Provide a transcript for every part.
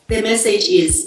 The message is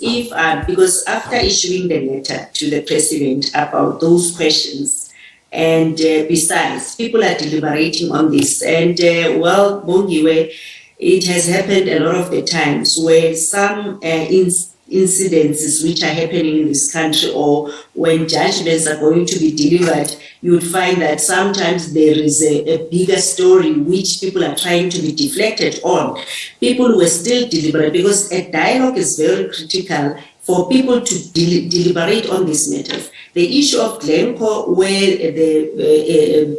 because after issuing the letter to the president about those questions, and besides, people are deliberating on this, and Bongiwe, it has happened a lot of the times where some incidences which are happening in this country, or when judgments are going to be delivered, you would find that sometimes there is a bigger story which people are trying to be deflected on. People were still deliberate, because a dialogue is very critical for people to deliberate on these matters. The issue of Glencore, where the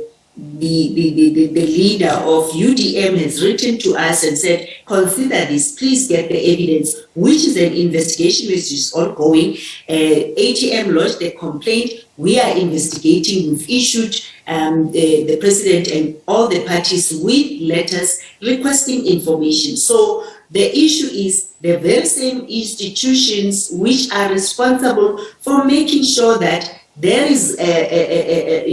leader of UDM has written to us and said, consider this, please get the evidence, which is an investigation which is ongoing. AGM lodged a complaint. We are investigating. We've issued the president and all the parties with letters requesting information. So the issue is the very same institutions which are responsible for making sure that there is a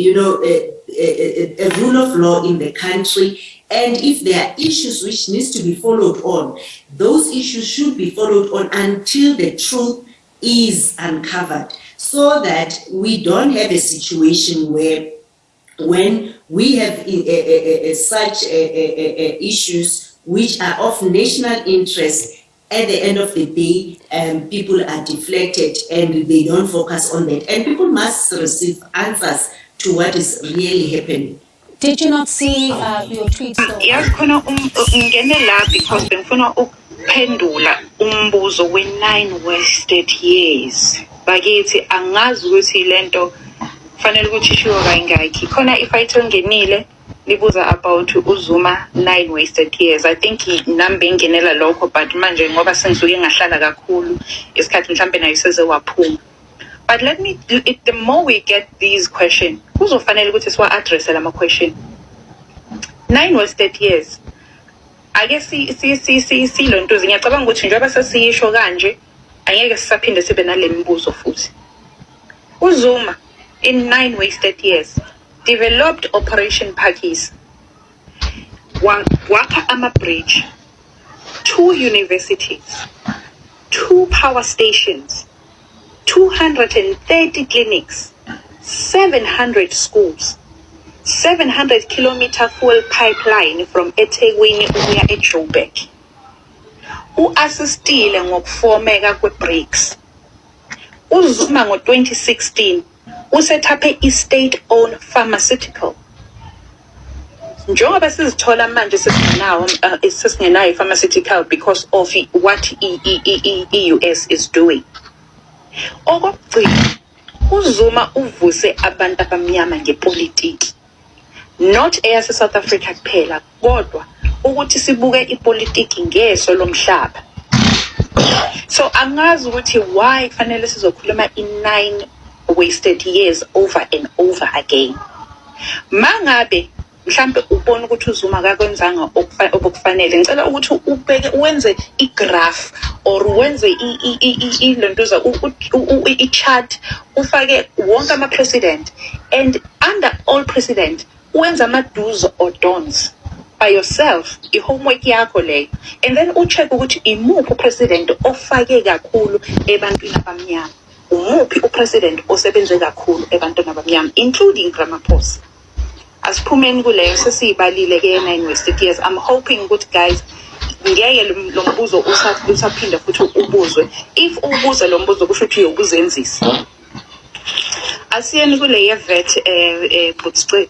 rule of law in the country, and if there are issues which needs to be followed on, those issues should be followed on until the truth is uncovered, so that we don't have a situation where, when we have such issues which are of national interest, at the end of the day, people are deflected and they don't focus on that. And people must receive answers to what is really happening. Did you not see your tweets? Yes, khona ngene la because bengifuna ukuphendula umbuzo we9 wasted years. Bakithi angazi ukuthi lento fanele ukuthi ishiwo kayingaki. Khona ifayitho ngenile libuza about uZuma 9 wasted years. I think inambe ingenela lokho, but manje ngoba sengisuke ngahlala kakhulu isikhathi mhlambe nayo seze waphuma. But the more we get these questions, kuzofanele ukuthi siwa address lama question. 9 wasted years. I guess si lonto ngiyacabanga ukuthi njengoba sesiyisho kanje angeke sisaphinde sibe nalembuzo futhi. uZuma in 9 wasted years developed Operation Phakisa, wakha ama-bridge, 2 universities, 2 power stations, 230 clinics, 700 schools, 700 kilometer fuel pipeline from eThekwini ukuya eJoburg. U-assistile ngokufomeka kwe-BRICS. uZuma ngo-2016 uset up a state-owned pharmaceutical. Njengoba sizithola manje sesingenayo pharmaceutical because of what US is doing. Okugcina, uZuma uvuse abantu abamnyama ngepolitiki. Not eyase South Africa kuphela, kodwa ukuthi sibuke ipolitiki ngeso lomhlaba. So angazi ukuthi why kufanele sizokhuluma in9 wasted years over and over again. Mangabe mhlambe ubona ukuthi uZuma akakwenzanga okufanele, ngicela ukuthi ubheke wenze igraph or wenze ilontoza i-chart, ufake wonke ama-president, and under all president wenza ama-do's or don'ts by yourself, i-homework yakho leyo, and then ucheck ukuthi imuphi upresident ofake kakhulu ebantwini abamnyama, umuphi upresident osebenze kakhulu ebantwini abamnyama, including Ramaphosa. Asiphumeni kuleyo sesiyibalile ke 9 wasted years. I'm hoping ukuthi guys ngeke lo mbuzo usaphinda futhi ubuzwe. If ubuza lo mbuzo kusho ukuthi uyobuzenzisa. Asiyeni kule yevet Butsi.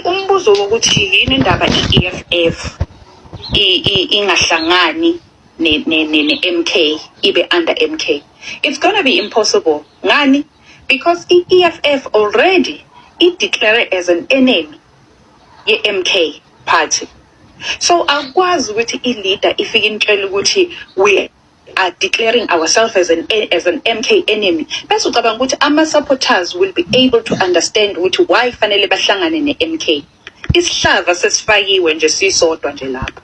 Umbuzo ukuthi yini indaba iEFF ingahlangani ne-MK ibe under MK. It's going to be impossible. Ngani? Because EFF already declared as an enemy ye-MK party. So akwazi ukuthi i-leader ifike intshela ukuthi we are declaring ourselves as an MK enemy. Bese ucabanga ukuthi ama-supporters will be able to understand ukuthi why fanele bahlangane ne-MK. Isihlava sesifakiwe nje sisodwa nje lapha.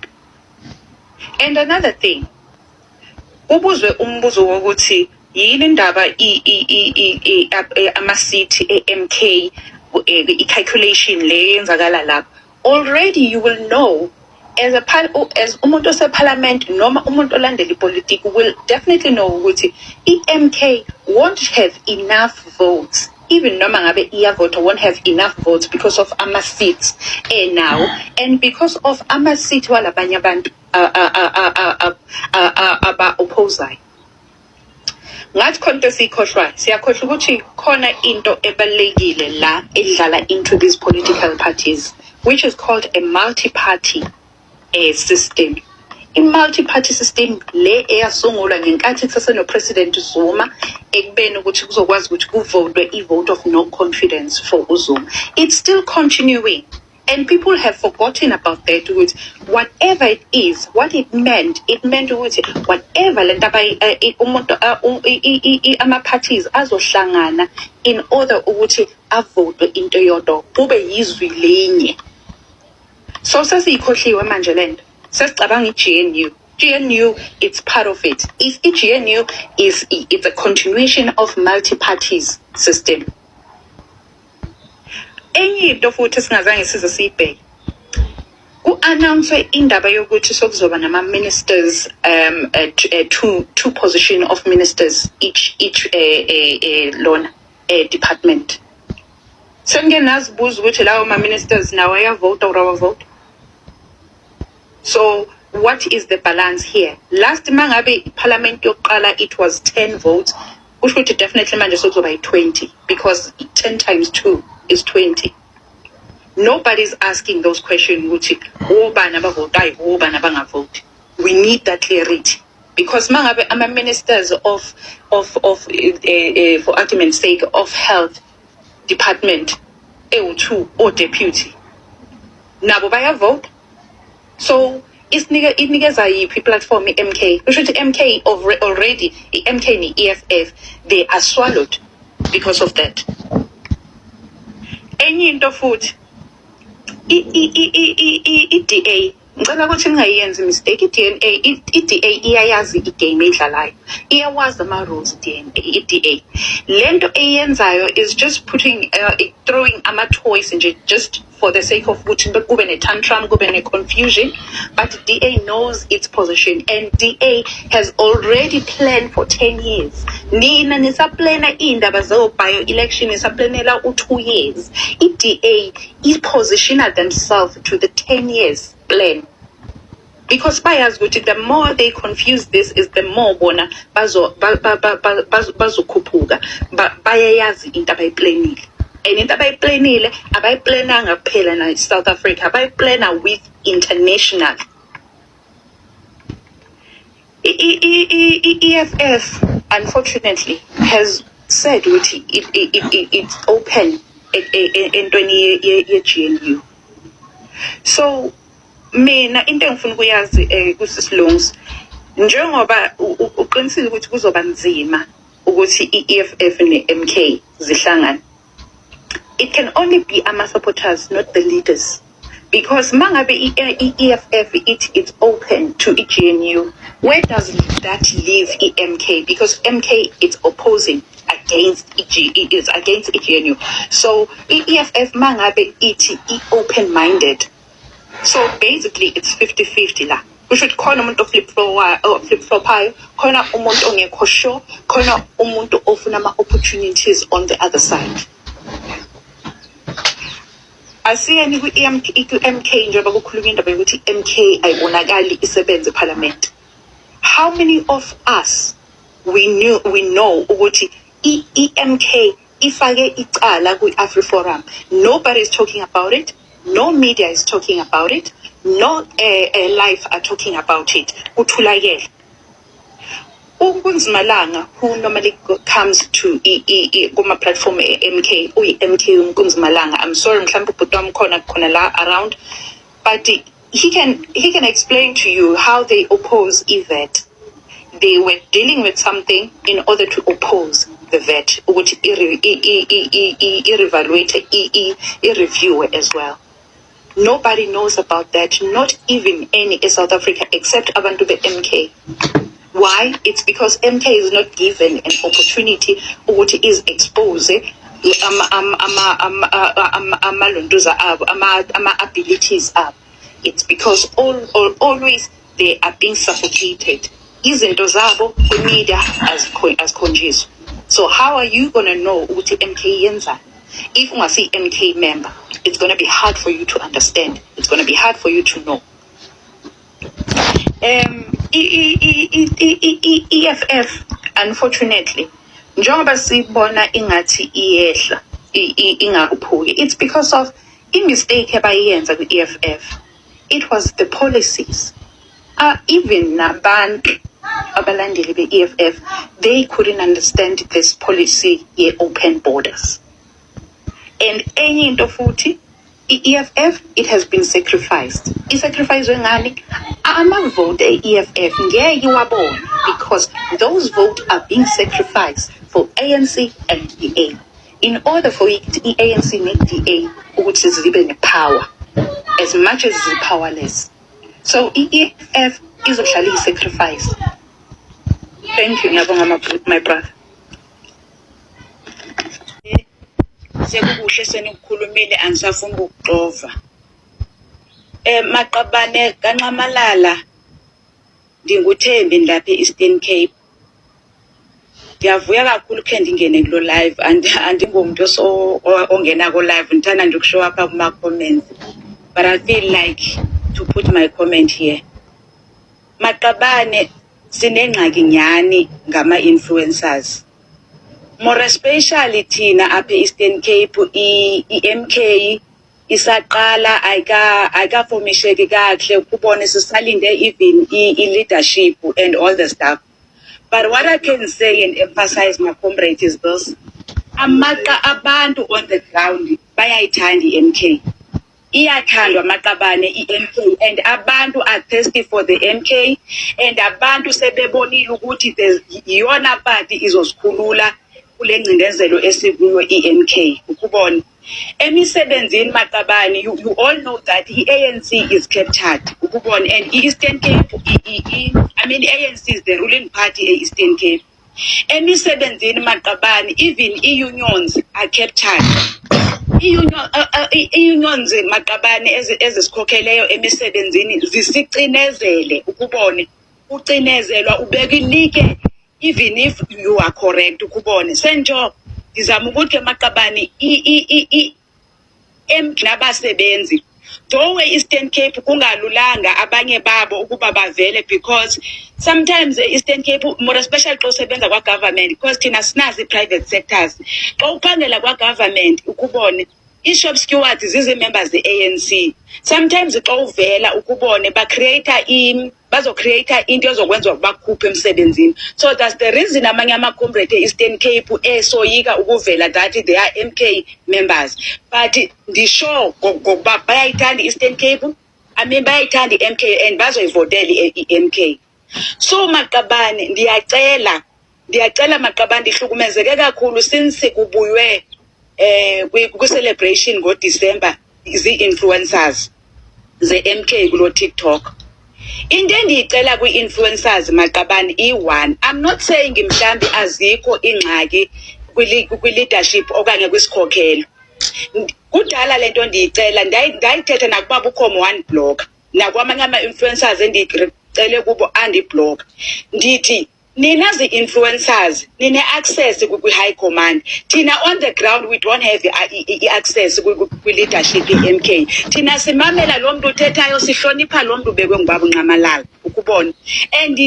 And another thing, ubuzwe umbuzo wokuthi yini indaba ama-seat e-MK i-calculation le yenzakala lapha. Already you will know as umuntu oseparliament noma umuntu olandela ipolitiki will definitely know ukuthi i-MK won't have enough votes, even noma ngabe iyavota won't have enough votes because of ama-seats now and because of ama-seat walabanye abantu aba-opposayo. Ngathi khona siyakhohlwa ukuthi khona into ebalekile la edlala into these political parties, which is called a multi-party system. In multi-party system le eyasungulwa ngenkathi kusaseno President Zuma ekubeni ukuthi kuzokwazi ukuthi kuvotwe i-vote of no confidence for uZuma. It's still continuing. And people have forgotten about that. Whatever it is, what it meant ukuthi whatever ama-parties azohlangana in order ukuthi avote into yodwa kube yizwi linye. So sesiyikhohliwe manje lento. Sesicabanga i-GNU. GNU, it's part of it. GNU it's a continuation of multi-parties system. Enye into futhi singazange size siyibheke ku-announce indaba yokuthi sokuzoba nama-ministers two position of ministers each lona department. Sengike nazibuza ukuthi lawo ma-ministers nawo ayavota or awavota. So what is the balance here? Last mangabe parliament yokuqala it was 10 votes, which would definitely manje sokuzoba 20 because 10 times 2 is 20. Nobody's asking those questions. We need that clarity because mangabe ama ministers of for argument's sake of health department EU2 or deputy nabo baya vote. So inikeza yiphi platform MK? We should MK already MK and EFF they are swallowed because of that. Enye into futhi i-DA ngicela ukuthi ningayenzi mistake. i-DA iyayazi igame edlalayo, iyawazi ama-rules i-DA. Lento eyenzayo is just throwing ama-toys nje just for the sake of ukuthi kube ne-tantrum, kube ne-confusion, but DA knows its position and DA has already planned for 10 years. Nina nisaplana indaba zo-bio-election nisaplanela u-2 years. I-DA is-positiona themselves to the 10 years plan. Because bayazi ukuthi the more they confuse this is the more bona bazokhuphuka bayayazi into abayiplanile. And into abayiplanile abayiplananga kuphela na South Africa, abayiplana with international. EFF unfortunately has said ukuthi it's open entweni ye-GNU. So mina into engifuna ukuyazi kusisilungs njengoba uqinisile ukuthi kuzoba nzima ukuthi i-EFF ne-MK zihlangane. It can only be ama-supporters, not the leaders. Because mangabe i-EFF it's open to i-GNU, where does that leave MK? Because MK is opposing against is against i-GNU. So EFF mangabe it's open-minded. So basically it's 50-50 la. We should khona umuntu flip-flopayo, khona umuntu ongekho sure, khona umuntu ofuna ama-opportunities on the other side. Asiyeni ku-MK njengoba kukhulunywa indaba yokuthi MK ayibonakali isebenze eParliament. How many of us we know ukuthi i-MK ifake icala ku-AfriForum? Nobody is talking about it. No media is talking about it. No life are talking about it. Uthulakele. uNkunzimalanga, who normally comes to kuma platform MK, MK uNkunzimalanga. I'm sorry, mhlambe ubhuti wami khona la around, but he can explain to you how they oppose VAT. They were dealing with something in order to oppose the VAT, which review as well. Nobody knows about that, not even any in South Africa, except abantu be MK. Why? It's because MK is not given an opportunity or is exposed abilities up. It's because always they are being suffocated. Izinto zabo media as conjures. So how are you gonna know ukuthi MK yenza? If you see MK member, it's gonna be hard for you to understand. It's gonna be hard for you to know. EFF, unfortunately, njengoba sibona ingathi iyehla ingakuphuki. It's because of mistake abayenza ku EFF. It was the policies. Even nabantu abalandeli be EFF, they couldn't understand this policy open borders. And any into futhi EFF, it has been sacrificed. It's sacrificed ngani? Ama vote EFF ngeke iwabone because those votes are being sacrificed for ANC and DA. In order for the ANC make DA ukuthi zibe nepower as much as it's powerless. So EFF is actually sacrificed. Thank you, my brother. Sekukuhle senikukhulumile angisafuna ukuxova. Maqabane kaNxamalala ndinguThembi lapha eEastern Cape. Ndiyavuya kakhulu ke ndingene kulo live andingomuntu ongena ko live ngithanda nje ukushow up kuma comments. But I feel like to put my comment here. Maqabane sinengxaki nyani ngama influencers. More especially thina apha eEastern Cape iMK isaqala ayika formisheke kahle ukubona sisalinde even leadership and all the stuff. But what I can say and emphasize my comrades is this: amaqa abantu on the ground bayayithanda iMK. Iyathandwa amaqabane iMK and abantu are thirsty for the MK and abantu sebebonile ukuthi iyona party izosikhulula kule ngcindezelo esikuyo iMK. Ukubona emisebenzini maqabane, you all know that ANC is captured. Ukubona and Eastern Cape ANC is the ruling party Eastern Cape. Emisebenzini maqabane, even unions are captured. Unions maqabane ezisikhokheleyo emisebenzini zisicinezele. Ukubone ucinezelwa ubeka ilike even if you are correct. Ukubone senjo ngizama ukuthi maqabane nabasebenzi though Eastern Cape kungalulanga abanye babo ukuba bavele because sometimes Eastern Cape more especially xa usebenza kwa government because thina sinazi private sectors xa uphangela kwa government ukubone i-shop stewards zizi-members ze-ANC. Sometimes xa uvela ukubone bazocreate into ezokwenziwa bakhuphe emsebenzini. So that's the reason amanye ama-comrade e-Eastern Cape esoyika ukuvela that they are MK members. But ndisho ngokuba bayayithanda i-Eastern Cape, bayayithanda i-MK and bazoyivotela i-MK. So maqabane ndiyacela maqabane ndihlukumezeke kakhulu since kubuywe ku-celebration ngo-December zi-influencers ze-MK kulo TikTok. Into endiyicela kwi-influencers maqabane i-one, I'm not saying mhlambi azikho ingxaki kwi-leadership okanye kwisikhokhelo. Kudala lento ndiyicela ndayithetha nakubaba uKhomo one-block nakwamanye ama-influencers endicele kubo andi-block. Ndithi nina zi-influencers nine-access kwi-high command. Thina on the ground we don't have i-access kwi-leadership i-MK. Thina simamela lo muntu uthethayo, sihlonipha lo muntu ubekwe ngubaba uNxamalala. Ukubona and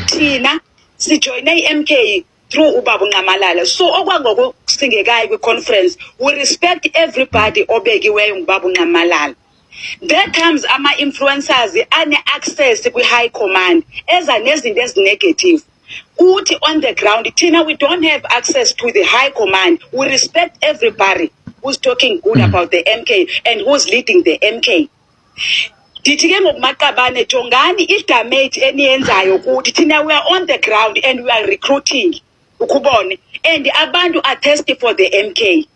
thina sijoyine i-MK through ubaba uNxamalala. So okwangoku singekayi kwi-conference, we respect everybody obekiweyo ngubaba uNxamalala. There comes ama-influencers ane-access kwi-high command eza nezinto ezi-negative. Uthi on the ground thina we don't have access to the high command. We respect everybody who's talking good about the MK and who's leading the MK. Dithi ke ngokumaqabane jongani i-damage eniyenzayo ukuthi thina we are on the ground and we are recruiting. Ukubone and abantu are thirsty for the MK.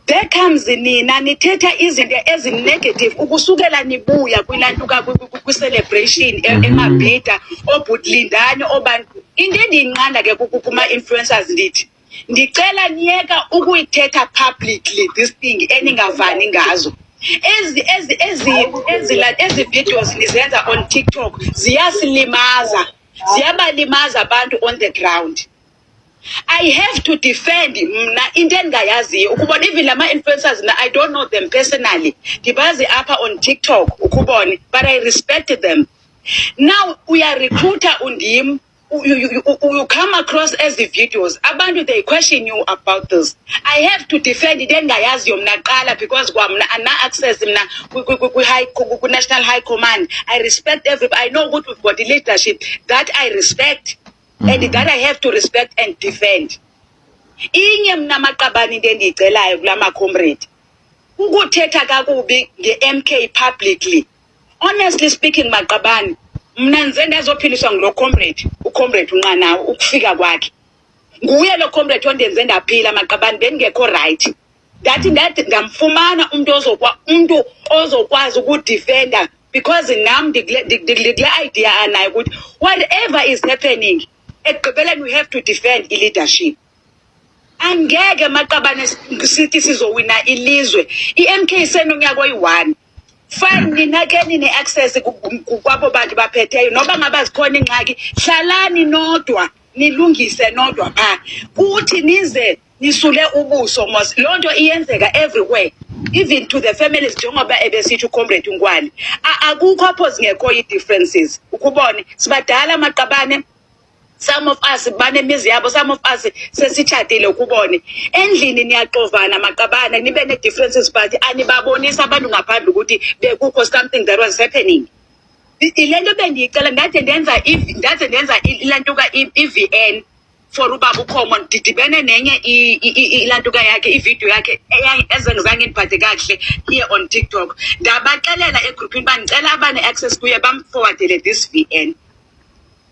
There comes nina nithetha izinto ezi-negative ukusukela nibuya kwilantuka kwi-celebration emabhida obhutlindane obantu. Into endiyinqanda ke kuma-influencers ndicela niyeka ukuyithetha publicly this thing eningavani ngazo. ezi videos nizenza on TikTok ziyabalimaza abantu on the ground. I have to defend mna into engayaziyo ukubona even lama influencers na I don't know them personally. Ndibazi apha on TikTok ukubona, but I respect them. Now we are recruiter undim. You come across as the videos abantu they question you about this. I have to defend it engayaziyo mna qala because kwamna ana access mna ku national high command. I respect everybody. I know what we've got the leadership that I respect and that I have to respect and defend. Inye mna maqabani into endiyicelayo kulama comrade ukuthetha kakubi nge-MK publicly. Honestly speaking maqabani mna nze ndazophiliswa ngulo comrade, ucomrade unqanawe ukufika kwakhe. Nguye lo comrade ondenze ndaphila maqabani bengekho right. Ndathi ngamfumana umuntu ozokwazi ukudefenda because nam ndikule idea anayo ukuthi whatever is happening ekugqibeleni we have to defend i-leadership. Angeke maqabane sithi sizowina ilizwe. I-MK senonyaka oyi-1. Fine nina ke nine-access kwabo bantu baphetheyo noba ngaba zikhona ingxaki hlalani nodwa nilungise nodwa pha kuthi nize nisule ubuso mos loo nto iyenzeka everywhere even to the families njengoba ebesithi ucomrade uNkwali akukho apho zingekho i-differences ukubone sibadala maqabane. Some of us banemizi yabo, some of us sesitshatile ukubone endlini niyaxovana maqabana nibe ne differences but anibabonisa abantu ngaphandle ukuthi bekukho something that was happening. Ilento bendiyicela ndathi ndenza ilantuka i-VN for ubaba uKhomo ndidibene nenye ilantuka yakhe ivideo yakhe ezengizange ndiphathe kahle here on TikTok ndabaxelela egroupini bandicela abane access kuye bamforwardele this VN.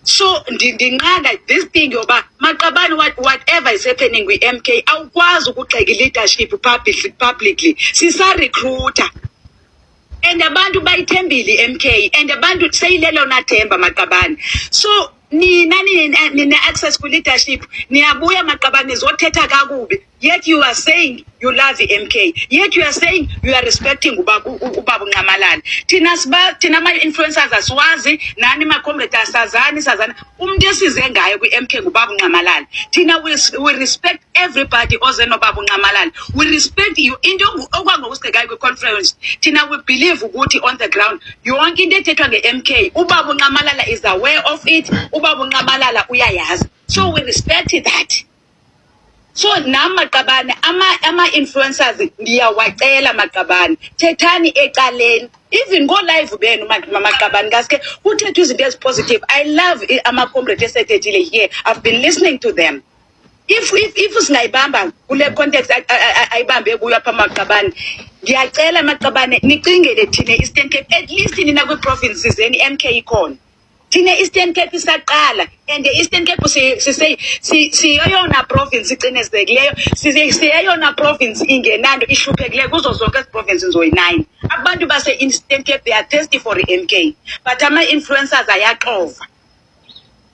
So ndinqanda this thing yoba maqabani whatever is happening with MK awukwazi ukugxeka leadership publicly sisa recruiter and abantu bayithembile MK and abantu seyilelo nathemba maqabani. So nina access ku leadership niyabuya maqabani zothetha kakubi yet you are saying you love MK yet you are saying you are respecting ubaba uNqamalala. Thina ama influencers aswazi nani ma comrades sazana umuntu esize ngayo ku MK ngubaba uNqamalala. Thina we respect everybody oze nobaba uNqamalala. We respect you into okwangokusekayo ku conference. Thina we believe ukuthi on the ground yonke into ethethwa ngeMK ubaba uNqamalala is aware of it. Ubaba uNqamalala uyayazi. So we respect that. So nama maqabane ama influencers ndiyawacela maqabane thethani ecaleni even go live benu maqabane ngaske uthethe izinto ezipositive. I love ama comrades esethethile here. I've been listening to them. If singayibamba kule context ayibambe kuyo apha maqabane ngiyacela maqabane nicingele thina Eastern Cape at least nina kwi provinces eni MK ikhona. Thina Eastern Cape isaqala and the Eastern Cape siyeyona province iqinezekileyo siyeyona province ingenando ihluphekileyo kuzo zonke ezi provinces zoyi-9. Abantu base Eastern Cape they are thirsty for MK but ama influencers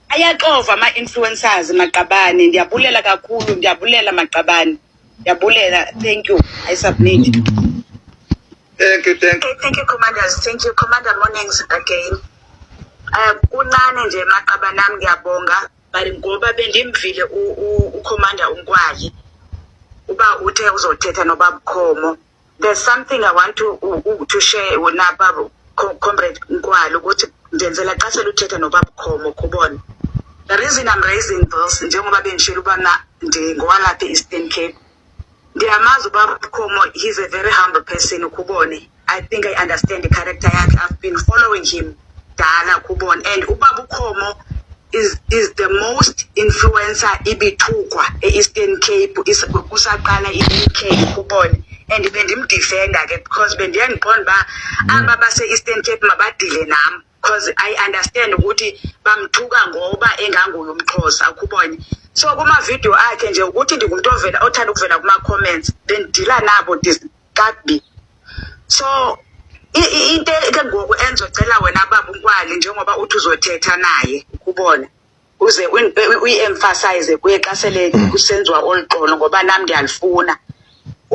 ayaxova ama influencers maqabane. Ndiyabulela kakhulu, ndiyabulela maqabane, ndiyabulela. Thank you. I submit. Thank you commanders. Thank you commander. Mornings again. Kunane nje maqaba nami ngiyabonga bari ngoba bendimvile uCommander uNkwali uba uthe uzothetha nobaba Khomo. There's something I want to share with nababa comrade Nkwali ukuthi ndenzela xa seluthetha nobaba Khomo kubona. The reason I'm raising this njengoba bengishilo bana ngowalapha Eastern Cape ndiyamazi ubaba Khomo, he's a very humble person ukubone. I think I understand the character yakhe. I've been following him dala kubona and ubaba uKhomo is the most influencer ibithukwa eEastern Cape kusaqala iMK kubona and bendimdefenda ke because bendiyandiqonda ba aba base Eastern Cape mabadile nami because I understand ukuthi bamthuka ngoba engangulo umXhosa ukubona. So kuma video akhe nje ukuthi ndingumuntu ovela othanda ukuvela kuma comments bendila nabo discard. So into ke ngoku enzocela wena baba uNkwali njengoba uthi uzothetha naye ukubona uze uyi-emphasize kuye xa sele kusenziwa oluxolo ngoba nami ndiyalifuna.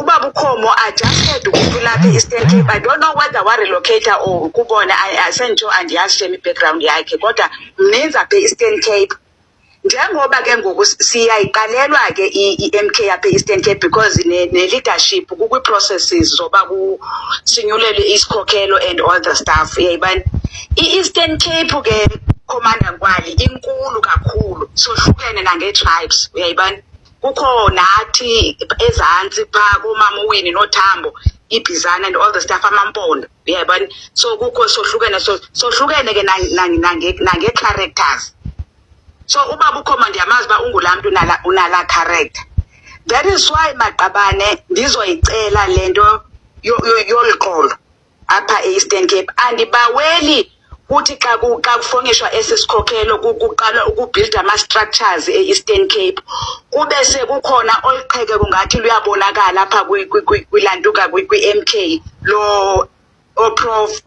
ubaba uKhomo adjusted ukuthi lapha eEastern Cape. I don't know whether wa relocator or kubona asentsho andiyazi shemi background yakhe kodwa mninzi apha eEastern Cape. Njengoba ke ngoku siyayiqalelwa ke iMK apha eEastern Cape because ne leadership kukwi processes zoba ku sinyulele isikhokhelo and all the stuff uyayibani. iEastern Cape ke Commander Nkwali inkulu kakhulu sohlukene nange tribes uyayibani. Kukho nathi ezantsi pha komama uWinnie noThambo iBizana and all the stuff amampondo uyayibani. So kukho sohlukene ke nange characters. So ubaba uKhomo ndiyamazi ba ungulantu unala character. That is why Maqabane ndizoyicela lento yoliqolo apha eEastern Cape andibaweli kuthi xa kufongeshwa esisikhokhelo kuqala ukubuild ama structures eEastern Cape kube sekukhona oliqheke kungathi luyabonakala apha kwilantuka kwiMK lo oprof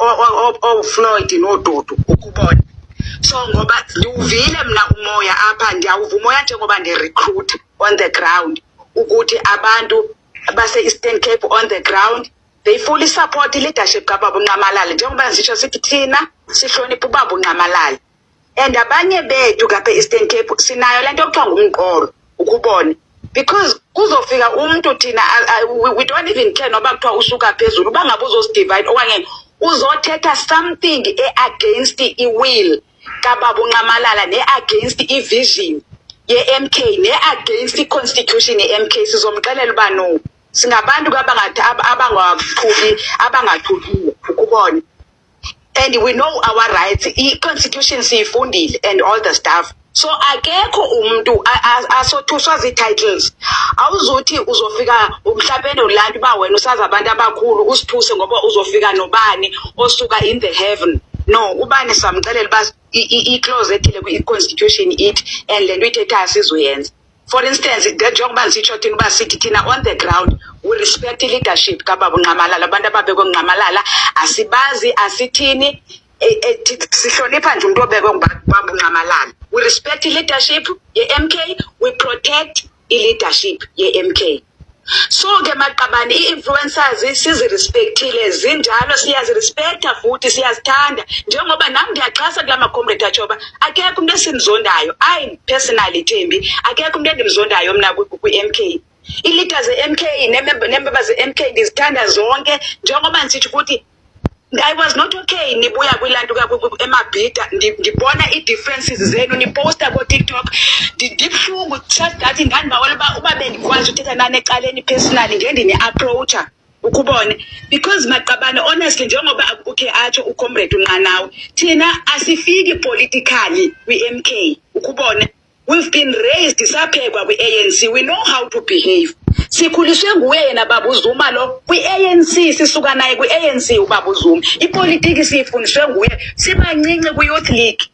Floyd noDudu ukubona. So ngoba ndiuvile mina umoya apha ndiyawuva umoya njengoba ndirecruit on the ground ukuthi abantu base Eastern Cape on the ground they fully support leadership kaBaba uNqamalala njengoba ngisho sithi thina sihlonipha uBaba uNqamalala and abanye bethu kapha eEastern Cape sinayo lento okuthiwa ngumqolo ukubona because kuzofika umuntu thina we don't even care noba kuthiwa usuka phezulu bangabe uzosdivide okanye uzothetha something against iwill kaBaba uNqamalala ne-against i-vision ye-MK ne-against i-constitution ye-MK sizomxelela uba no singabantu abangathukiyo ukubona and we know our rights i-constitution siyifundile and all the stuff. So akekho umuntu asothuswa zi-titles awuzuthi uzofika umhlabeni ulantu ba wena usazi abantu abakhulu usithuse ngoba uzofika nobani osuka in the heaven. No, ubani samxelela bas i-clause ethile kwi-constitution ithi and lento ithetha sizoyenza. For instance, njengoba ngisitsho thina uba sithi thina on the ground we respect leadership kaBaba uNqamalala abantu ababekwe uNqamalala asibazi asithini sihlonipha nje umuntu obekwe nguBaba uNqamalala. We respect leadership ye-MK, we protect i-leadership ye-MK. So ke Maqabane i-influencers sizirespectile zinjalo siyazirespecta futhi siyazithanda njengoba nami ndiyaxhasa kulama comrade ajoba akekho umuntu esimzondayo I personally Thembi akekho umuntu endimzondayo mina kwi-MK. I-leaders ze-MK ne-members ze-MK ndizithanda zonke njengoba nsithi ukuthi I was not okay nibuya kwilantu emabhida ndibona i-differences zenu niposta ko TikTok ndibhlungu that ngandibawela uba bendikwazi uthetha nani ecaleni personally ngendini-approacha ukubone because Maqabane honestly njengoba ukhe atsho uComrade uNqanawe thina asifiki politically kwi-MK ukubone. We've been raised saphekwa kwi-ANC, we know how to behave. Sikhuliswe nguye yena Baba uZuma lo kwi-ANC sisuka naye kwi-ANC uBaba uZuma. Ipolitiki siyifundiswe nguye sibancinci kwi-Youth League.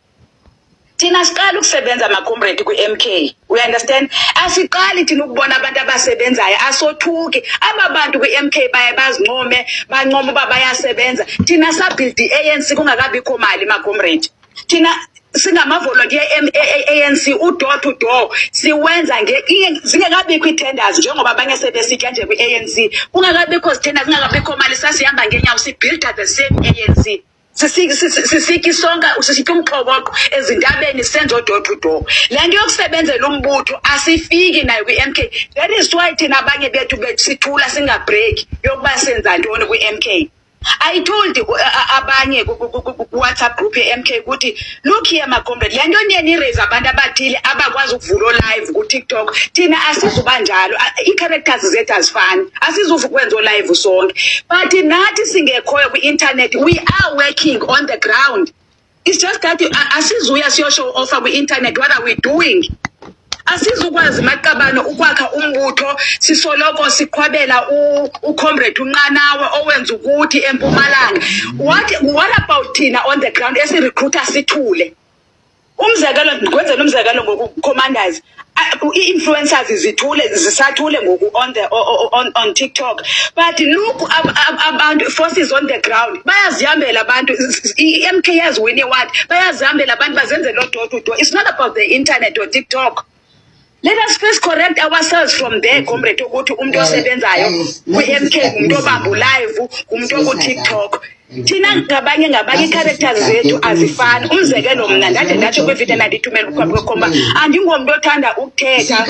Thina siqala ukusebenza ama-comrade kwi-MK. We understand? Asiqali thina ukubona abantu abasebenzayo asothuki. Aba bantu kwi-MK baye bazincome, bancoma uba bayasebenza. Thina sabhuilda i-ANC kungakabikho mali ma-comrade. Thina singamavolontiya ANC door to door siwenza zingekabikho i-tenders njengoba abanye sebesitya nje kwi-ANC kungakabikho zitenders zingakabikho mali sasihamba ngeenyawo sibuilda the same ANC sisika isonka sisitya umxhoboko ezintabeni senza door to door. Le nto yokusebenzela umbutho asifiki nayo kwi-MK. That is why thina abanye bethu sithula singabreak yokuba senza ntoni kwi-MK. I told abanye WhatsApp group ye-MK ukuthi look here my comrade le nto niye niraise abantu abathile abakwazi ukuvula live ku-TikTok thina asizuba njalo ii-characters zethu azifani asizukwenza live sonke but nathi singekhoyo kwi-internet we are working on the ground. It's just that asizuya siyo-show offer kwi-internet what are we doing. Asizukwazi Maqabane ukwakha umbutho sisoloko siqhwabela uComrade uNqanawe owenza ukuthi eMpumalanga. What about thina on the ground esi-recruiter sithule? Umzekelo ndikwenzela umzekelo ngoku commanders i-influencers zisathule ngoku on TikTok but look abantu forces on the ground bayazihambela abantu i-MK yaziwine what bayazihambela abantu bazenzela door to door. It's not about the internet or TikTok. Let us first correct ourselves from there, comrade, ukuthi umuntu osebenzayo ku-MK umuntu obamba live, umuntu oku-TikTok. Thina ngabanye i-characters zethu azifani. Umzekelo mna ndatsho kwivideo ndandithumela ukhomba andingomuntu othanda ukuthetha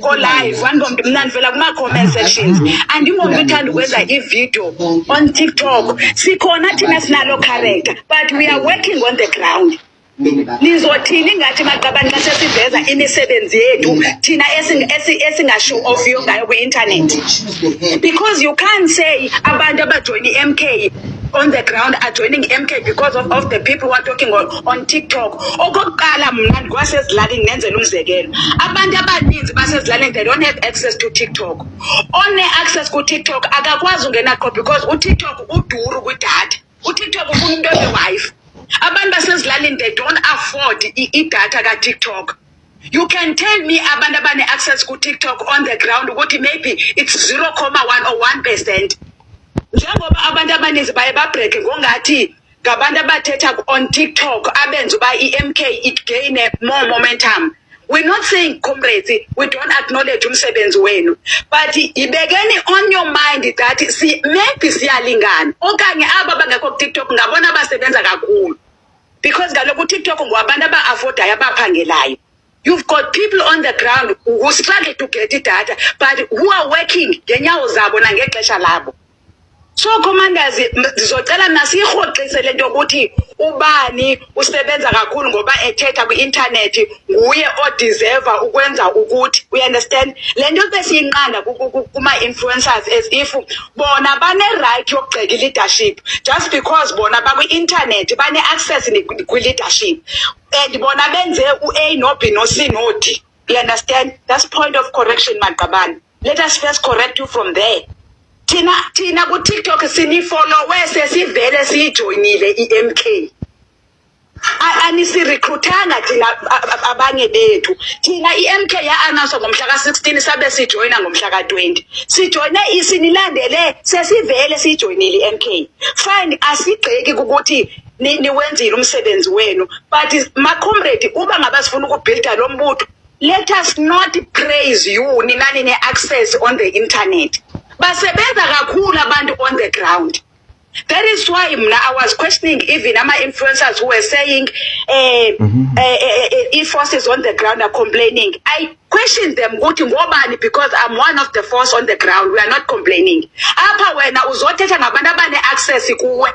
ko-live, andingomuntu mna ndivela kuma-comment sections, andingomuntu othanda ukwenza ivideo on TikTok. Sikhona thina sinalo character, but we are working on the ground. Nizothini ngathi maqabani xa sesiveza imisebenzi yethu thina esingashow off yo ngayo kwi-internet? Because you can't say abantu abajoyina i-MK on the ground are joining MK because of the people who are talking on TikTok. Okokuqala mna ngwasezilalini nenzela umzekelo. Abantu abaninzi basezilalini they don't have access to TikTok. One access ku TikTok akakwazi ungena qho because uTikTok uduru kwidatha. uTikTok ufuna umuntu one-wife. Abantu basezilalini they don't afford i-data ka-TikTok. You can tell me abantu abane-access ku TikTok on the ground ukuthi maybe it's 0.1 or 1%. Njengoba abantu abaninzi baye babreak ngongathi ngabantu abathetha on TikTok abenza uba i-MK it gain more momentum. We're not saying, comrades, we don't acknowledge umsebenzi wenu, but ibekeni on your mind that maybe siyalingana okanye aba bangekho ku TikTok ngabona abasebenza kakhulu, because kaloku TikTok ngwabantu aba-affordayo abaphangelayo. You've got people on the ground who struggle to get data, but who are working ngenyawo zabo nangexesha labo. So commanders ndizocela nasirhoxise lento ukuthi ubani usebenza kakhulu ngoba ethetha kwi-internet nguye odeserve ukwenza ukuthi, we understand lento besiyinqanda kuma-influencers as if bona bane-right yokugxeka leadership just because bona bakwi-internet bane-access kwi-leadership and bona benze u-A no B no C no D. You understand? That's point of correction, Maqabane. Let us first correct you from there. Tina ku TikTok sinifollowe sesivele siyijoinile i-MK. Anisirecruitanga thina abanye bethu. Thina i-MK ya-announce ngomhla ka-16 sabe sijoina ngomhla ka-20. Sijoine isinilandele sesivele siyijoinile i-MK. Fine, asigxeki ukuthi niwenzile umsebenzi wenu, but ma-comrade uba ngaba sifuna ukubuilda lo mbutho, let us not praise you ninani ne-access on the internet. Basebenza kakhulu abantu on the ground. That is why I was questioning even ama-influencers who were saying forces on the ground are complaining. I questioned them because I'm one of the force on the ground. We are not complaining. Apha wena uzothetha ngabantu abane-access kuwe,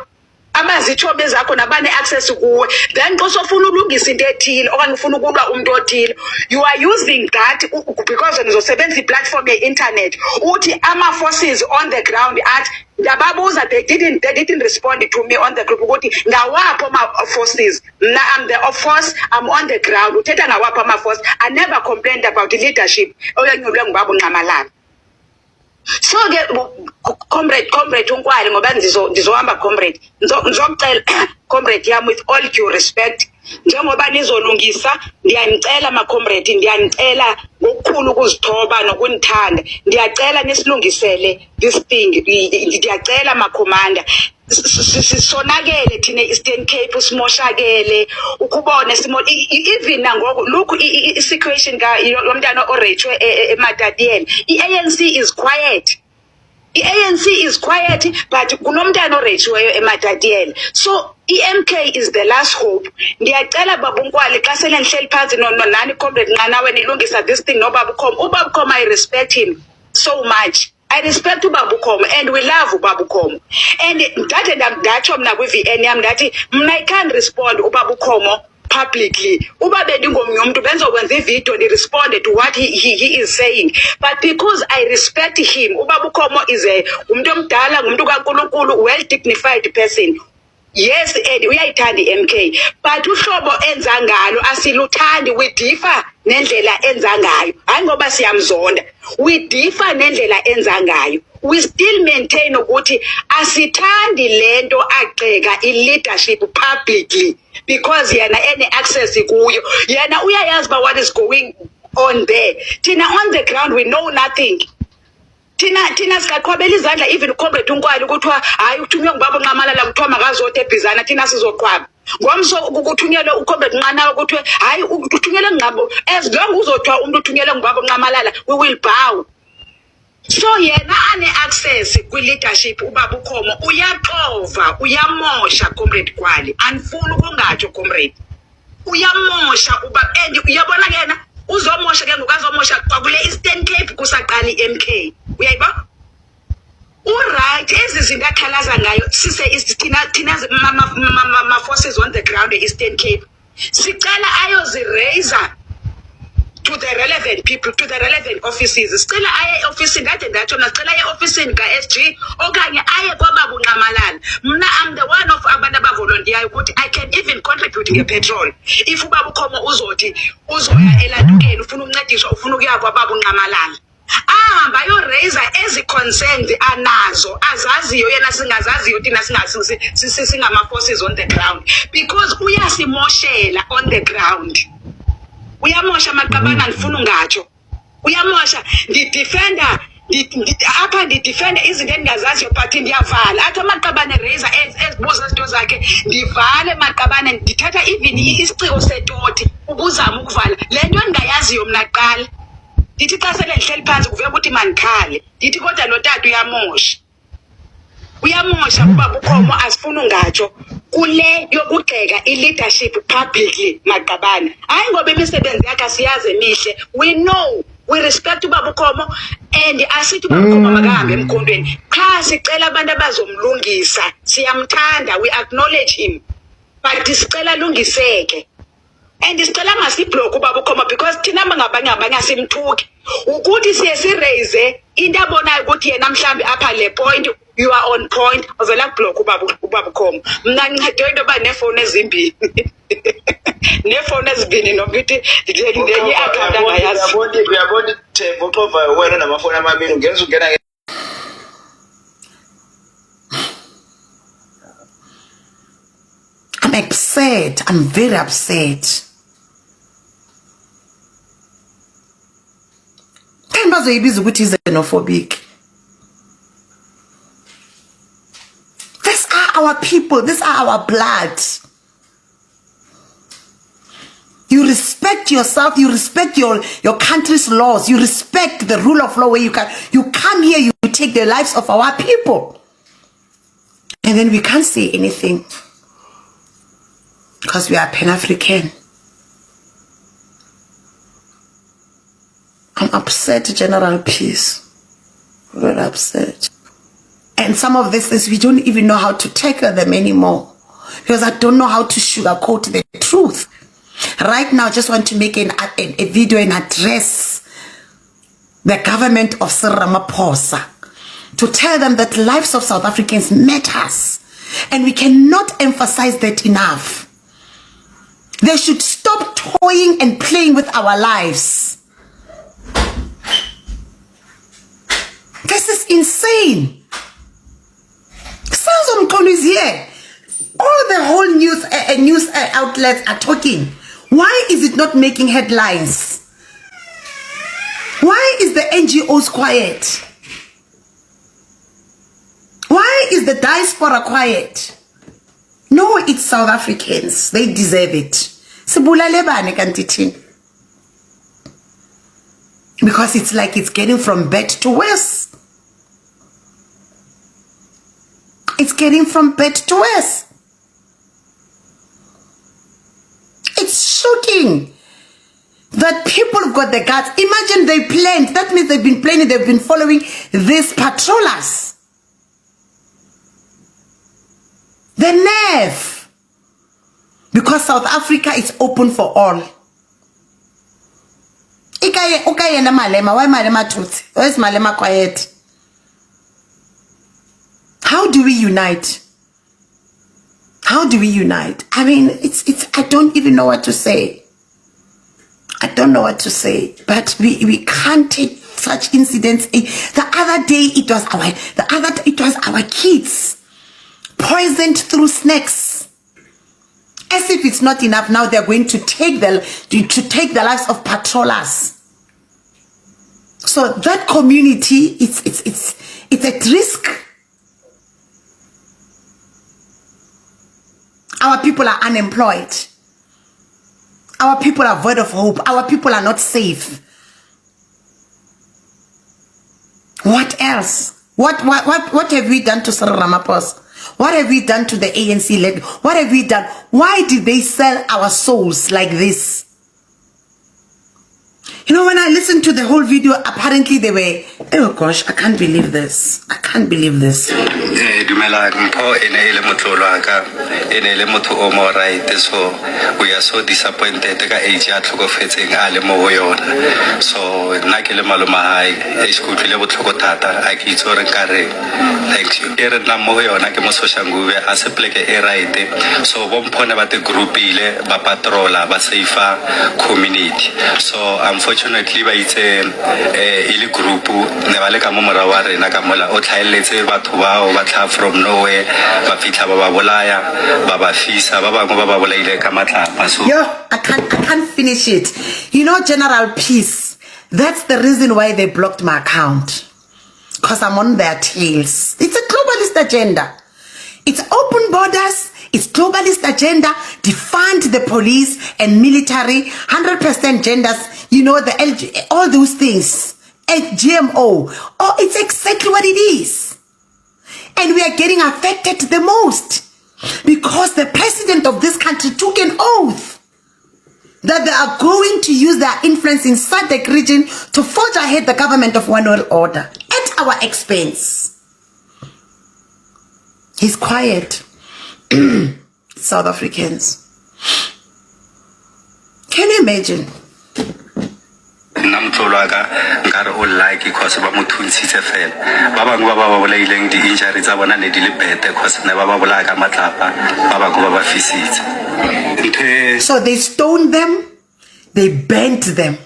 abazithobe zakho nabane-access kuwe, then xa sofuna ulungisa into ethile okanye ufuna ukulwa umuntu othile, you are using that because nizosebenzisa i-platform ye-internet uthi ama-forces on the ground at ndababuza, they didn't respond to me on the group ukuthi ngawapho ama-forces. Mna I'm the force, I'm on the ground. Uthetha ngawapho ama-force. I never complained about the leadership oyenyulwe ngubaba uNqamalala. So comrade uNkwali ngoba ndizohamba comrade ngizocela comrade yami, with all due respect, njengoba nizolungisa ndiyanicela ma-comrade, ndiyanicela ngokukhulu ukuzithoba nokunithanda, ndiyacela nisilungisele this thing. Ndiyacela ma-commander, sonakele thina Eastern Cape, simoshakele ukubone even nangoku look i-situation yomntana orechwe eMatatiele. I-ANC is quiet. I-ANC is quiet, but kunomntana orechiweyo eMatatiele. So i-MK is the last hope. Ndiyacela Baba uNkwali xa sele nihleli phansi nani comrade Nqanawe nilungisa this thing noBaba uKhomo. uBaba uKhomo, I respect him so much. I respect uBaba uKhomo and we love uBaba uKhomo. And ndatsho mna kwi-VN yam ndathi mna I can't respond uBaba uKhomo publicly. Uba bendingomnye umuntu benzokwenza ivideo ni-respond to what he is saying. But because I respect him, uBaba uKhomo is umuntu omdala, ngumuntu kaNkulunkulu, well dignified person. Yes, and uyayithanda i-MK, but uhlobo enza ngalo asiluthandi. We differ nendlela enza ngayo, hayi ngoba siyamzonda. We differ nendlela enza ngayo. We still maintain ukuthi asithandi lento agxeka i-leadership publicly because yena ene-access kuyo. Yena uyayazi ba what is going on there. Thina on the ground we know nothing. Thina sikaqhwabela izandla even comrade uNkwali kuthiwa hayi uthunywe ngubaba uNqamalala kuthiwa makazothe ebhizana, thina sizoqhwaba. ngomso ukuthunyelwe uComrade Nqanawa ukuthi hayi uthunyelwe ngqabo as long uzothiwa umuntu uthunyelwe ngubaba Nqamalala we will bow. So yena ane access kwi leadership ubaba uKhomo uyaxova uyamosha Comrade Gwali anifuni ukungatsho Comrade uyamosha uba and uyabona yena uzomosha ke ngokazomosha kwakule Eastern Cape kusaqala iMK uyayiba right ezizinto akhalaza ngayo sise thina ma forces on the ground Eastern Cape sicela ayoziraise to the relevant people, to the relevant offices. Sicela aye officini kade ndatsho nasicela aye officini ka-SG okanye aye kwababu Nqamalala. Mna I'm the one of abantu abavolontiyayo ukuthi I can even contribute ngepetrol. If ubaba uKhomo uzoya eladukeni ufuna ukuncediswa ufuna ukuya kwababu Nqamalala. Ahamba ayoraise ezi-concerns anazo azaziyo yena singazaziyo thina singama-forces on the ground because uyasimoshela on the ground. Uyamosha Maqabane andifuna ungatsho uyamosha ndidefenda apha ndidefenda izinto endingazaziyo but ndiyavala athi Maqabane raise ezibuza izinto zakhe ndivale Maqabane ndithatha even isiciko setoti ubuzama ukuvala le nto endingayaziyo mna kuqala ndithi xa sele ndihleli phansi kuvela ukuthi mandikhale ndithi kodwa lo tata uyamosha ubaba uKhomo asifuni ungatsho kule yokugxeka i-leadership publicly Maqabane hayi ngoba imisebenzi yakhe siyazi emihle we know we respect ubaba uKhomo and asithi ubaba uKhomo makahambe emkhondweni cha sicela abantu abazomlungisa siyamthanda we acknowledge him but sicela lungiseke and sicela ngasiblock ubaba uKhomo because thina ngabanye asimthuki ukuthi siye siraise into abonayo ukuthi yena mhlambi apha le point you are on point ovela block ubaba uKhomo mna ngincede into ba nefone ezimbili nefone ezibini nokuthi ndenye account angayazi uyabona Themba uxova wena namafoni amabili ungenza ungena I'm upset. I'm very upset. Themba zoyibiza ukuthi xenophobic. These are our people. These are our blood. You respect yourself. You respect your country's laws. You respect the rule of law where you come here, you take the lives of our people. And then we can't say anything. Because we are Pan-African. I'm upset, General Peace. Very upset. And some of this is we don't even know how to tackle them anymore. Because I don't know how to sugarcoat the truth. Right now, I just want to make a video and address the government of Cyril Ramaphosa to tell them that lives of South Africans matters. And we cannot emphasize that enough. They should stop toying and playing with our lives. This is insane. Sales Mkhulu is here. All the whole news outlets are talking. Why is it not making headlines? Why is the NGOs quiet? Why is the diaspora quiet? No, it's South Africans. They deserve it. Because it's like it's getting from bad to worse. It's getting from bad to worse. It's shocking that people have got the guts. Imagine they planned. That means they've been planning. They've been following these patrollers. The nerve. Because South Africa is open for all. Why Malema truth? Why is Malema quiet? How do we unite? How do we unite? I mean, I don't even know what to say. I don't know what to say. But we can't take such incidents. The other day it was our kids poisoned through snakes. As if it's not enough, now they're going to take the lives of patrollers. So that community, it's at risk. Our people are unemployed. Our people are void of hope. Our people are not safe. What else? What have we done to Cyril Ramaphosa? What have we done to the ANC leg? What have we done? Why did they sell our souls like this? You know, when I listened to the whole video, apparently they were, oh gosh, I can't believe this. I can't believe this. So we are so disappointed. Thank you. So the group patrola safer community. So unfortunately ba itse ile group ne ba le ka mo mora wa rena ka mola o tlhaeletse batho bao ba tla from nowhere ba fitla ba ba bolaya ba ba fisa ba bangwe ba ba bolaile ka matlapa. So yo, I can't finish it. You know, General Peace, that's the reason why they blocked my account, because I'm on their tails. It's a globalist agenda. It's open borders. It's globalist agenda. Defund the police and military. 100% genders. You know, the all those things. GMO. Oh, it's exactly what it is. And we are getting affected the most because the president of this country took an oath that they are going to use their influence in SADC region to forge ahead the government of one world order at our expense. He's quiet. South Africans. Can you imagine? ngare o like because ba mothuntshitse fela ba bangwe ba ba bolaileng di injury tsa bona ne di le bete because ne ba ba bolaya ka matlapa ba bangwe ba ba fisitse. So they stoned them, they bent them,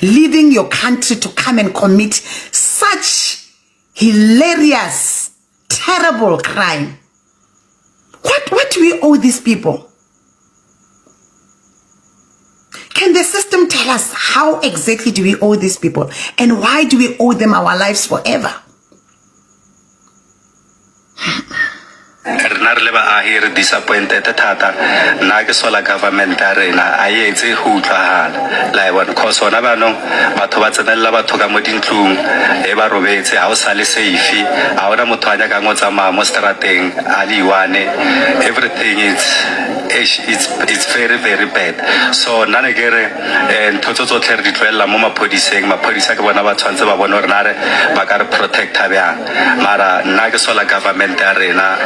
leaving your country to come and commit such hilarious, terrible crime. What do we owe these people? Can the system tell us how exactly do we owe these people, and why do we owe them our lives forever? Disappointed tata na ke sola government arena ayetse ho utlwahala la bona cause ona ba no batho ba tsenela batho ka mo dintlong e ba robetse ha o sa le safe ha ona motho a ka ngotsa ma mo strateng ali one everything it's very very bad. So nana kere ntotso tsotlhe di tlwela mo maphodiseng ke bona ba tshwantse ba bona re ba ka re protect abang mara nna ke sola government arena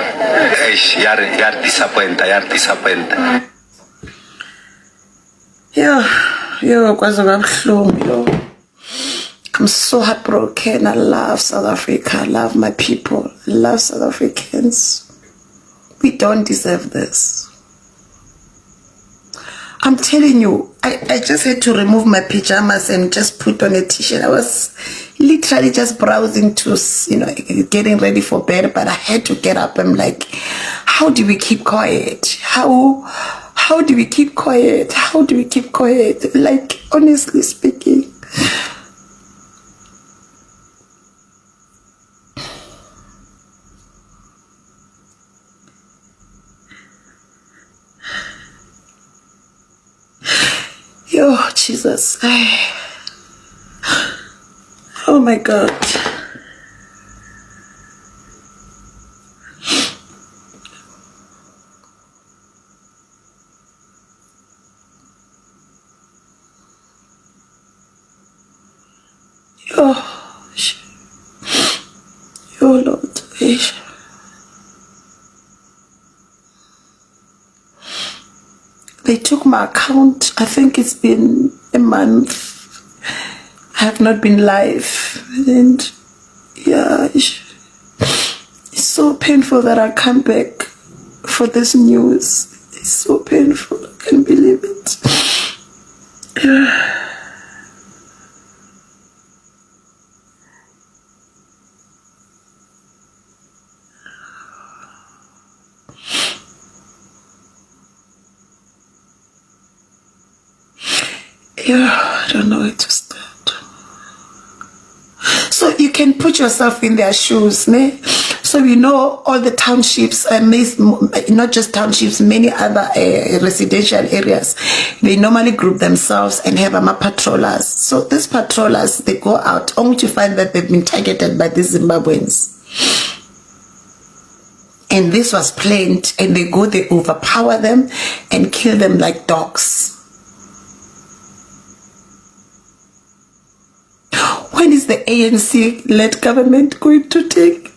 yar disappoint. Yo, I'm so heartbroken. I love South Africa. I love my people. I love South Africans. We don't deserve this. I'm telling you, I just had to remove my pajamas and just put on a t-shirt. I was literally just browsing to, getting ready for bed, but I had to get up. I'm like, how do we keep quiet? How do we keep quiet? How do we keep quiet? Like, honestly speaking. Yo, Jesus. Oh my God. Yo, Lord. They took my account. I think it's been a month. I have not been live. And yeah, it's so painful that I come back for this news. It's so painful. I can't believe it. Yeah. Yeah, I don't know where to start. So you can put yourself in their shoes, ne? So So we know all the townships, not just townships, many other residential areas, they normally group themselves and have patrollers. So these patrollers, they go out only to find that they've been targeted by these Zimbabweans. And this was planned, and they overpower them and kill them like dogs. When is the ANC-led government going to take?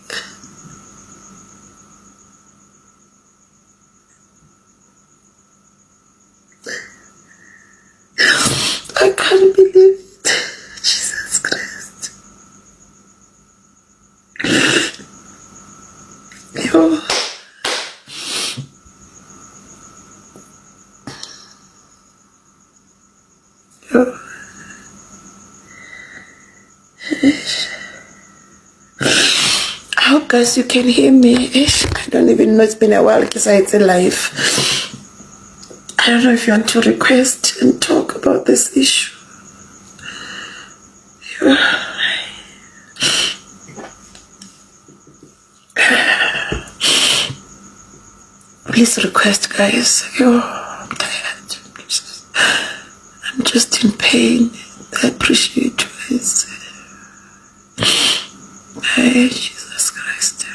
I can't believe it. Jesus Christ. Yo. Yo. I hope guys you can hear me. I don't even know, it's been a while because it's alive. I don't know if you want to request and talk about this issue. Please request, guys. I'm tired. I'm just in pain. I appreciate you guys. Hey, Jesus Christ.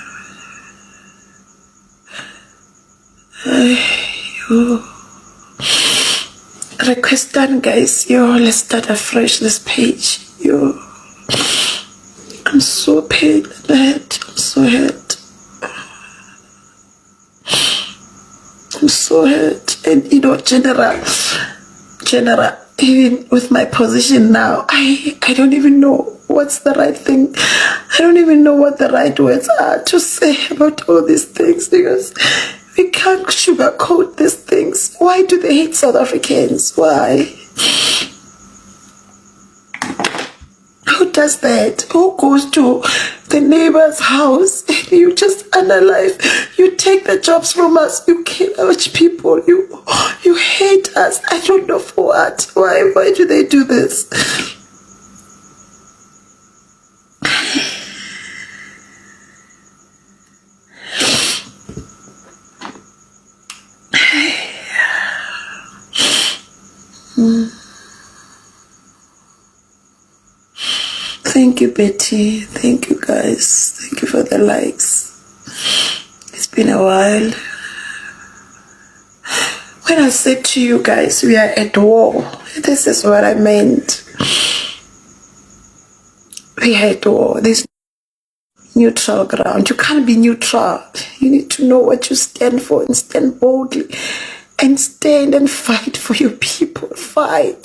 Request done, guys. Let's start afresh this page. I'm so pained. I'm so hurt. I'm so hurt. And General, even with my position now, I don't even know what's the right thing. I don't even know what the right words are to say about all these things, because we can't sugarcoat these things. Why do they hate South Africans? Why? Who does that? Who goes to the neighbor's house and you just unalive? You take the jobs from us. You kill our people. You hate us. I don't know for what. Why do they do this? Thank you, Betty. Thank you, guys. Thank you for the likes. It's been a while. When I said to you guys, we are at war, this is what I meant. We are at war. There's neutral ground. You can't be neutral. You need to know what you stand for and stand boldly. And stand and fight for your people. Fight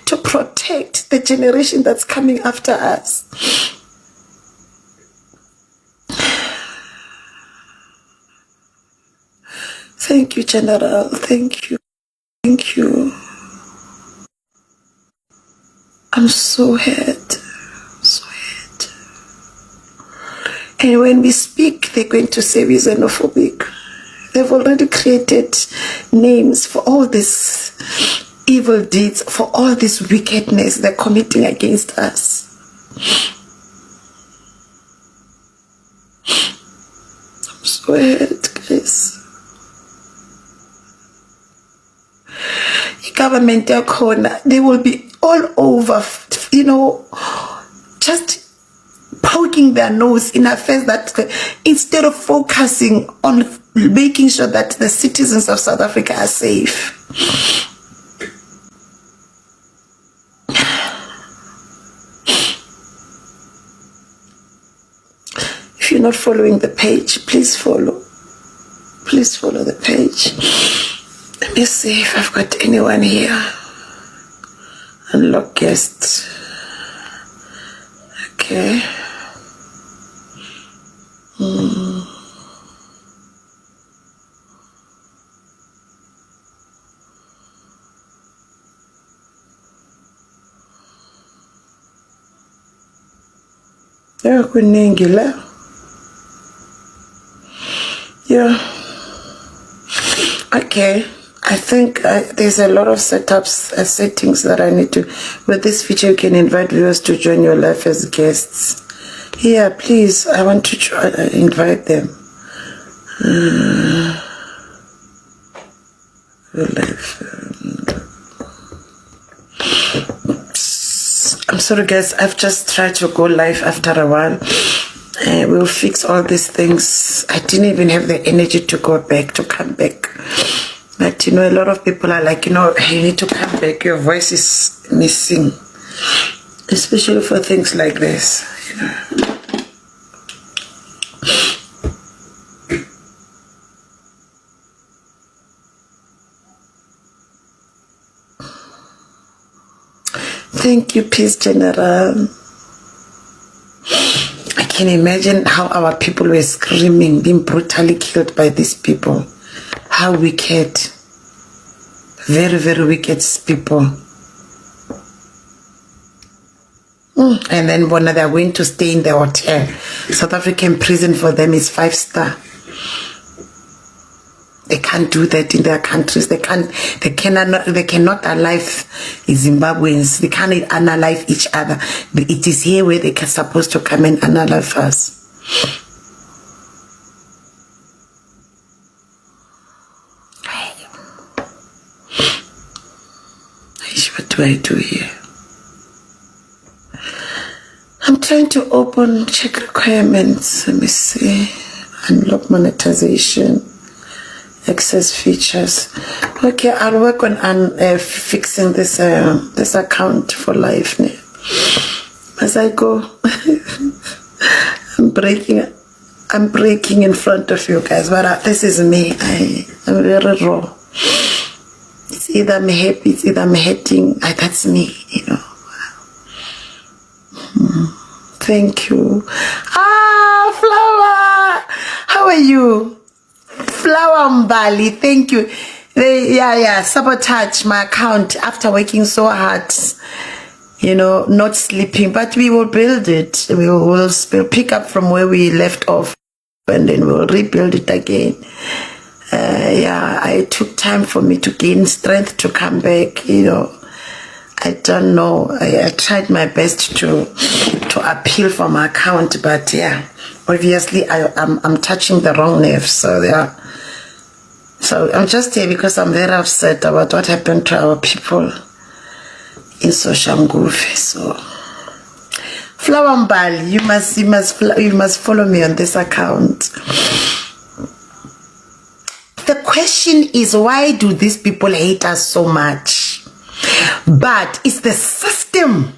to protect the generation that's coming after us. Thank you, General. Thank you. Thank you. I'm so hurt. So hurt. And when we speak, they're going to say we're xenophobic. They've already created names for all these evil deeds, for all this wickedness they're committing against us. I'm so hurt, guys. The government, they will be all over, just poking their nose in affairs that instead of focusing on making sure that the citizens of South Africa are safe. If you're not following the page, please follow. Please follow the page. Let me see if I've got anyone here. Unlock guests. Okay. Yeah. Okay. I think there's a lot of settings that I need to. With this feature, you can invite viewers to join your live as guests. Yeah, please. I want to try, invite them. I'm sorry, guys. I've just tried to go live after a while. We'll fix all these things. I didn't even have the energy to go back, to come back. But, you know, a lot of people are like, you know, you need to come back. Your voice is missing. Especially for things like this, you know. Thank you, Peace General. I can imagine how our people were screaming, being brutally killed by these people. How wicked. Very, very wicked people. And then when they're going to stay in the hotel, South African prison for them is 5-star. They can't do that in their countries. They cannot alive Zimbabweans. They can't unalive each other. It is here where they are supposed to come and unalive us. What do I do here? I'm trying to open check requirements. Let me see. Unlock monetization. Access features. Okay, I'll work on fixing this this account for life now. As I go, I'm breaking in front of you guys, but this is me. I'm very raw. It's either I'm happy, it's either I'm hating. That's me, you know. Thank you. Flower, how are you? Flower Mbali, thank you. Sabotage my account after working so hard, you know, not sleeping, but we will build it. We'll pick up from where we left off and then we'll rebuild it again. It took time for me to gain strength to come back, you know. I don't know. I tried my best to appeal for my account, but yeah, obviously I'm touching the wrong nerve. So yeah. So I'm just here because I'm very upset about what happened to our people in Soshanguve. So Flower Mbali, you must follow me on this account. The question is, why do these people hate us so much? But it's the system.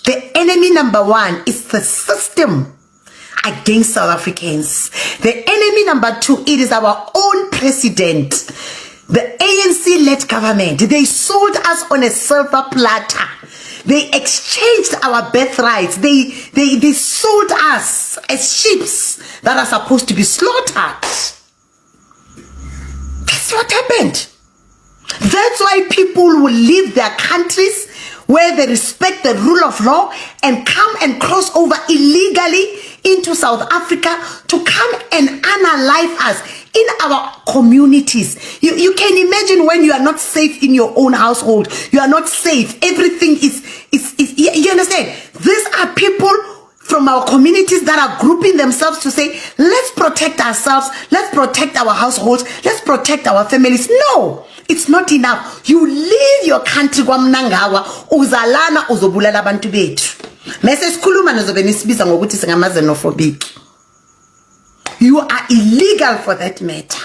The enemy number one is the system against South Africans. The enemy number two, it is our own president. The ANC-led government. They sold us on a silver platter. They exchanged our birthrights. They sold us as sheep that are supposed to be slaughtered. That's what happened. That's why people will leave their countries where they respect the rule of law and come and cross over illegally into South Africa to come and unalive us in our communities. You can imagine when you are not safe in your own household. You are not safe. Everything is you understand? These are people from our communities that are grouping themselves to say, let's protect ourselves, let's protect our households, let's protect our families. No, it's not enough. You leave your country kwamnangawa uzalana uzobulala abantu bethu. Mese sikhuluma nozobe nisibiza ngokuthi singamaxenophobic. You are illegal for that matter.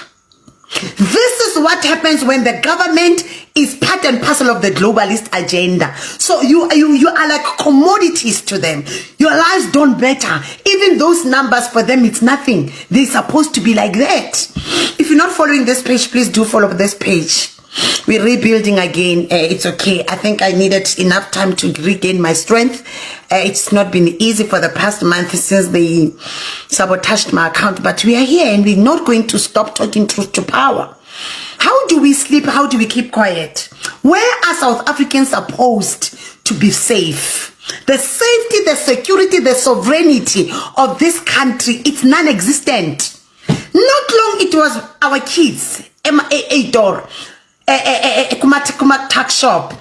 This is what happens when the government is part and parcel of the globalist agenda. So you are like commodities to them. Your lives don't matter. Even those numbers for them, it's nothing. They're supposed to be like that. If you're not following this page, please do follow this page. We're rebuilding again. It's okay. I think I needed enough time to regain my strength. It's not been easy for the past month since they sabotaged my account, but we are here and we're not going to stop talking truth to power. How do we sleep? How do we keep quiet? Where are South Africans supposed to be safe? The safety, the security, the sovereignty of this country, it's non-existent. Not long it was our kids, a door. Kuma tuck shop.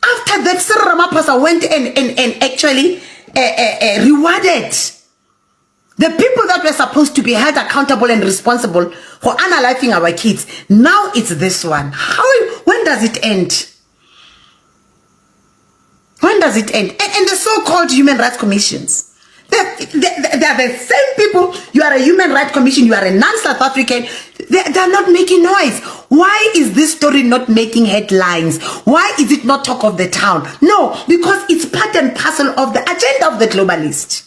After that, Cyril Ramaphosa went and actually rewarded. The people that were supposed to be held accountable and responsible for unaliving our kids, now it's this one. When does it end? When does it end? And the so-called human rights commissions, they're the same people. You are a human rights commission, you are a non-South African, they're not making noise. Why is this story not making headlines? Why is it not talk of the town? No, because it's part and parcel of the agenda of the globalist.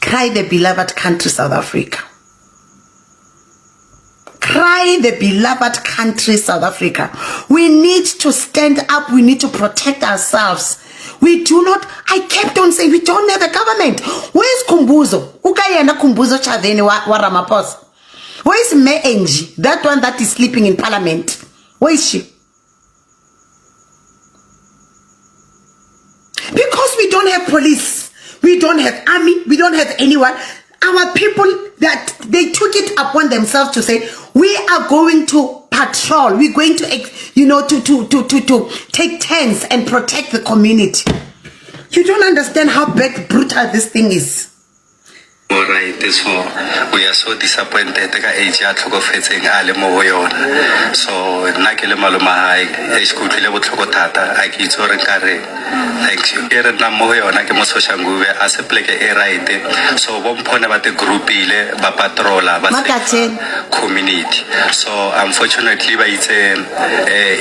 Cry the beloved country, South Africa. Cry the beloved country, South Africa. We need to stand up. We need to protect ourselves. We do not, I kept on saying, we don't have a government. Where's Kumbuzo? Ukayena Kumbuzo Chaveni wa Ramaphosa? Where's Meenji? That one that is sleeping in parliament. Where is she? Because we don't have police. We don't have army. We don't have anyone. Our people, that they took it upon themselves to say, we are going to patrol. We're going to, you know, to take turns and protect the community. You don't understand how brutal this thing is. Alright, so we are so disappointed ka age ya tlhokofetseng a le mo go yona. So nna ke le maloma hae e skutlile botlhoko thata a ke itse gore nkare thank you. Ke re nna mo go yona ke mo social nguve a se pleke e right. So bo mpone ba te group ile ba patrola ba community. So unfortunately ba itse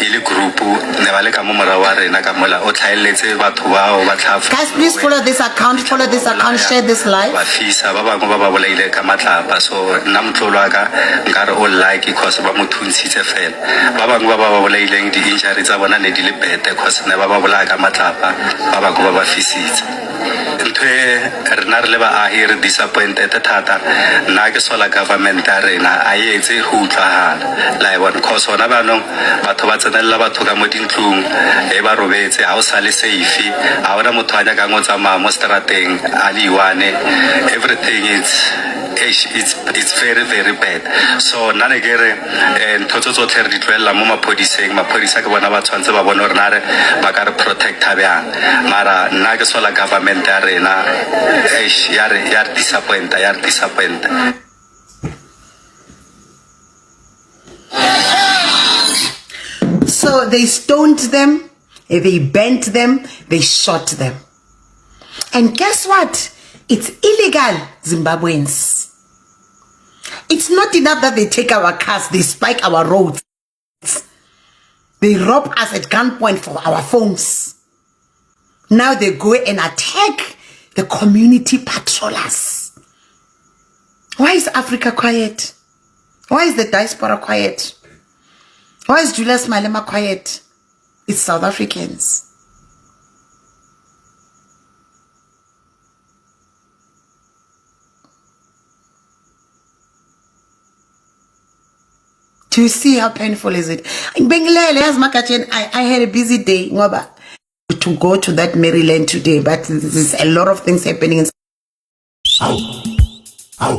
ile group ne ba le ka mo mora wa rena ka mola o tlhaeletse batho bao ba tlhafa. Guys, please follow this account, share this live. Ba bangwe ba ba bolaile ka matlapa, so nna motlolo wa ka nkare o like because ba mo thuntshitse fela. Ba bangwe ba ba bolaileng di injury tsa bona ne di le bete because ne ba ba bolaya ka matlapa, ba bangwe ba ba fisitse. Ntwe rena re le ba ahire disappointed thata. Nna ke sola government ya rena a etse ho utlwahala la bona because ona banong batho ba tsenela batho ka mo dintlong e ba robetse ha o sa le safe, ha ona motho a nyaka ngotsa mo strateng a liwane. Everything it's very, very bad. So nane kere ntotso tsotlhe re di tloella mo maphodiseng ke bona ba tshwantse ba bona gore nare ba ka re protecta bjang, mara nna ke sola government ya rena ya re disappoint. So they stoned them, they bent them, they shot them. And guess what? It's illegal, Zimbabweans. It's not enough that they take our cars, they spike our roads. They rob us at gunpoint for our phones. Now they go and attack the community patrollers. Why is Africa quiet? Why is the diaspora quiet? Why is Julius Malema quiet? It's South Africans. Do you see how painful is it? I had a busy day to go to that Maryland today, but there's a lot of things happening in. Ow.